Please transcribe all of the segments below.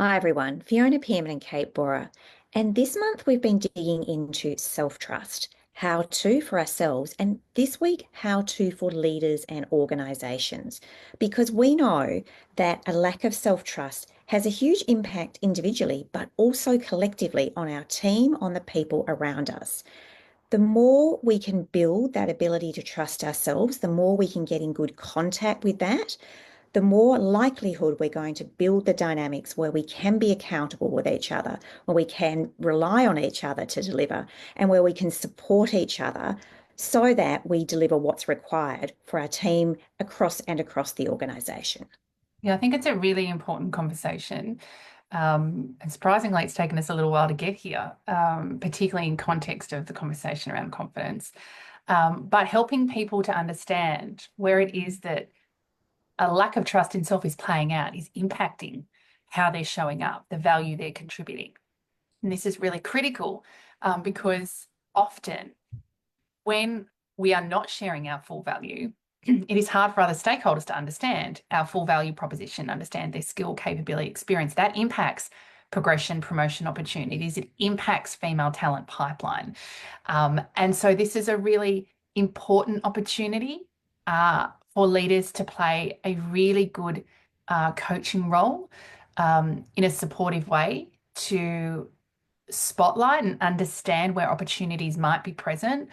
Hi everyone, Fiona Pearman and Kate Bora. And this month we've been digging into self-trust, how to for ourselves, and this week, how to for leaders and organizations. Because we know that a lack of self-trust has a huge impact individually, but also collectively on our team, on the people around us. The more we can build that ability to trust ourselves, the more we can get in good contact with that, the more likelihood we're going to build the dynamics where we can be accountable with each other, where we can rely on each other to deliver, and where we can support each other so that we deliver what's required for our team across the organisation. Yeah, I think it's a really important conversation. And surprisingly, it's taken us a little while to get here, particularly in context of the conversation around confidence. But helping people to understand where it is that a lack of trust in self is playing out, is impacting how they're showing up, the value they're contributing. And this is really critical because often when we are not sharing our full value, it is hard for other stakeholders to understand our full value proposition, understand their skill, capability, experience. That impacts progression, promotion opportunities. It impacts female talent pipeline. And so this is a really important opportunity for leaders to play a really good coaching role in a supportive way to spotlight and understand where opportunities might be present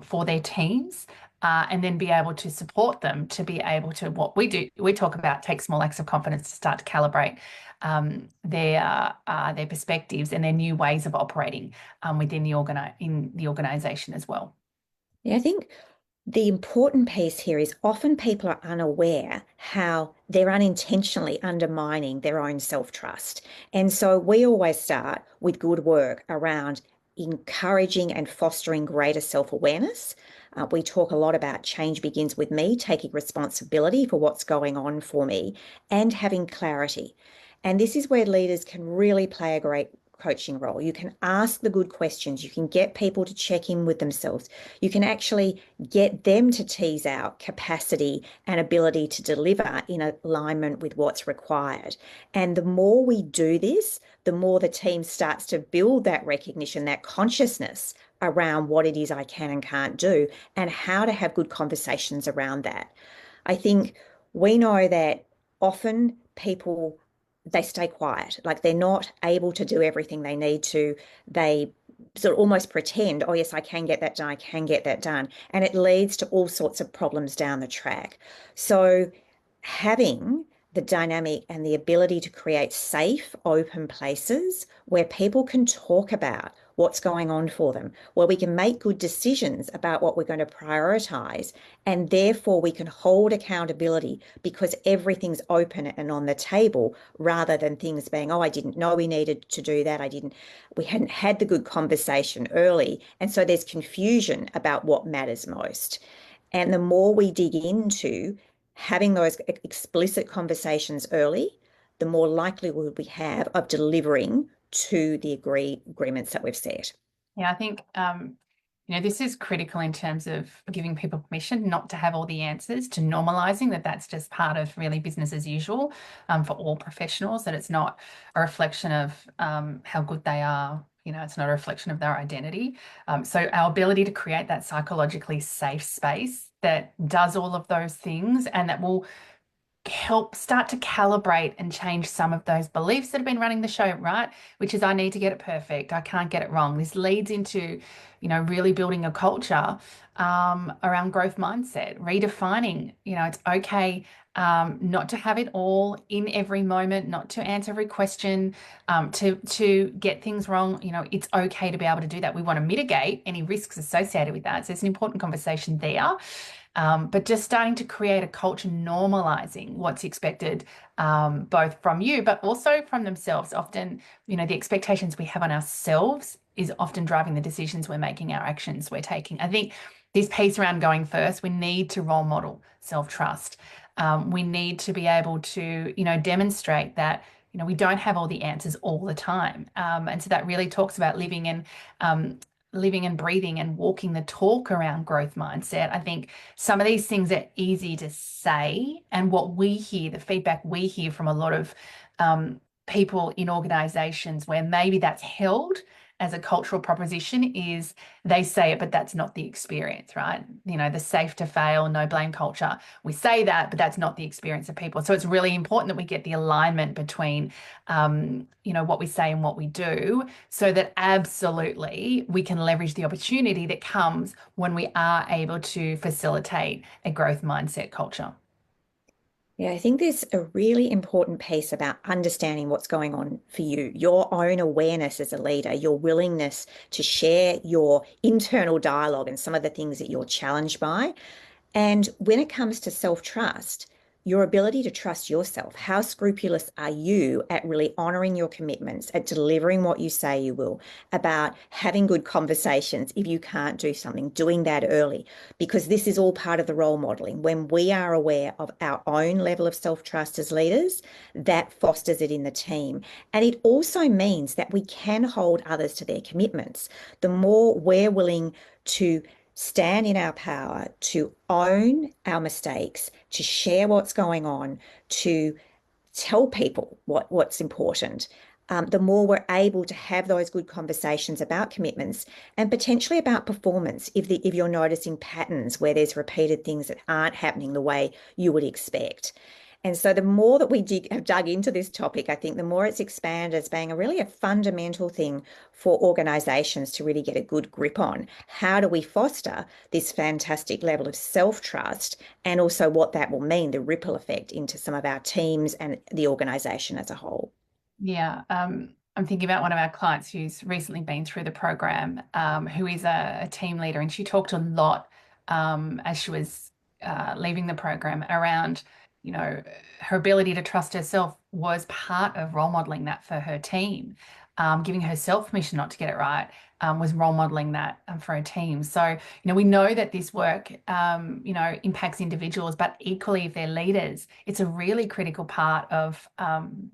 for their teams. And then be able to support them to be able to what we talk about take small acts of confidence to start to calibrate their perspectives and their new ways of operating within the organization as well. Yeah, I think the important piece here is often people are unaware how they're unintentionally undermining their own self-trust. And so we always start with good work around encouraging and fostering greater self-awareness. We talk a lot about change begins with me, taking responsibility for what's going on for me and having clarity. And this is where leaders can really play a great coaching role. You can ask the good questions. You can get people to check in with themselves. You can actually get them to tease out capacity and ability to deliver in alignment with what's required. And the more we do this, the more the team starts to build that recognition, that consciousness around what it is I can and can't do and how to have good conversations around that. I think we know that often people they stay quiet, like they're not able to do everything they need to. They sort of almost pretend, oh, yes, I can get that done, I can get that done. And it leads to all sorts of problems down the track. So having the dynamic and the ability to create safe, open places where people can talk about what's going on for them, where we can make good decisions about what we're going to prioritize, and therefore we can hold accountability because everything's open and on the table rather than things being, oh, I didn't know we needed to do that. We hadn't had the good conversation early. And so there's confusion about what matters most. And the more we dig into having those explicit conversations early, the more likelihood we have of delivering to the agreements that we've set. Yeah, I think this is critical in terms of giving people permission not to have all the answers, to normalizing that that's just part of really business as usual for all professionals, that it's not a reflection of how good they are. It's not a reflection of their identity. So our ability to create that psychologically safe space that does all of those things and that will help start to calibrate and change some of those beliefs that have been running the show, right? Which is I need to get it perfect. I can't get it wrong. This leads into, really building a culture around growth mindset, redefining, it's okay not to have it all in every moment, not to answer every question, to get things wrong. It's okay to be able to do that. We want to mitigate any risks associated with that. So it's an important conversation there. But just starting to create a culture normalizing what's expected, both from you, but also from themselves. Often, the expectations we have on ourselves is often driving the decisions we're making, our actions we're taking. I think this piece around going first, we need to role model self-trust. We need to be able to, demonstrate that we don't have all the answers all the time. And so that really talks about living and breathing and walking the talk around growth mindset. I think some of these things are easy to say, and what we hear, the feedback we hear from a lot of people in organizations where maybe that's held as a cultural proposition is they say it, but that's not the experience, right? You know, the safe to fail, no blame culture. We say that, but that's not the experience of people. So it's really important that we get the alignment between, you know, what we say and what we do, so that absolutely we can leverage the opportunity that comes when we are able to facilitate a growth mindset culture. Yeah, I think there's a really important piece about understanding what's going on for you, your own awareness as a leader, your willingness to share your internal dialogue and some of the things that you're challenged by. And when it comes to self-trust, your ability to trust yourself, how scrupulous are you at really honoring your commitments, at delivering what you say you will, about having good conversations if you can't do something, doing that early, because this is all part of the role modeling. When we are aware of our own level of self-trust as leaders, that fosters it in the team. And it also means that we can hold others to their commitments. The more we're willing to stand in our power, to own our mistakes, to share what's going on, to tell people what's important, the more we're able to have those good conversations about commitments and potentially about performance if you're noticing patterns where there's repeated things that aren't happening the way you would expect. And so the more that we have dug into this topic, I think the more it's expanded as being a fundamental thing for organizations to really get a good grip on. How do we foster this fantastic level of self-trust, and also what that will mean, the ripple effect into some of our teams and the organization as a whole? Yeah, I'm thinking about one of our clients who's recently been through the program, who is a team leader, and she talked a lot as she was leaving the program around, you know, her ability to trust herself was part of role modeling that for her team. Giving herself permission not to get it right was role modeling that for her team. So, you know, we know that this work, you know, impacts individuals, but equally if they're leaders, it's a really critical part of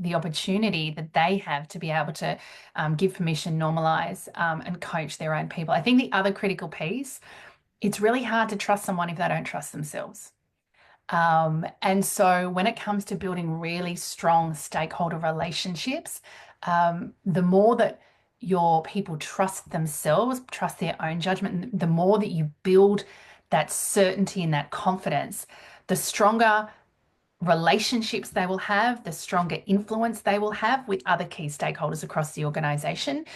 the opportunity that they have to be able to give permission, normalize, and coach their own people. I think the other critical piece, it's really hard to trust someone if they don't trust themselves. And so when it comes to building really strong stakeholder relationships, the more that your people trust themselves, trust their own judgment, the more that you build that certainty and that confidence, the stronger relationships they will have, the stronger influence they will have with other key stakeholders across the organization,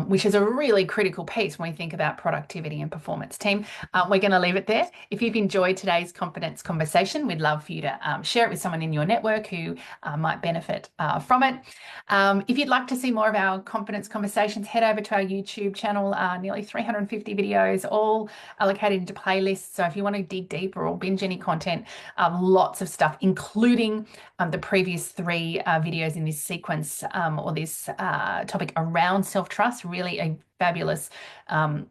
which is a really critical piece when we think about productivity and performance. Team, we're going to leave it there. If you've enjoyed today's confidence conversation, we'd love for you to share it with someone in your network who might benefit from it. If you'd like to see more of our confidence conversations, head over to our YouTube channel, nearly 350 videos, all allocated into playlists. So if you want to dig deeper or binge any content, lots of stuff, including the previous three videos in this sequence, or this topic around self-trust, really a fabulous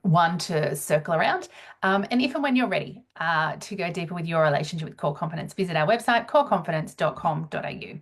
one to circle around. And if and when you're ready to go deeper with your relationship with core confidence, visit our website, coreconfidence.com.au.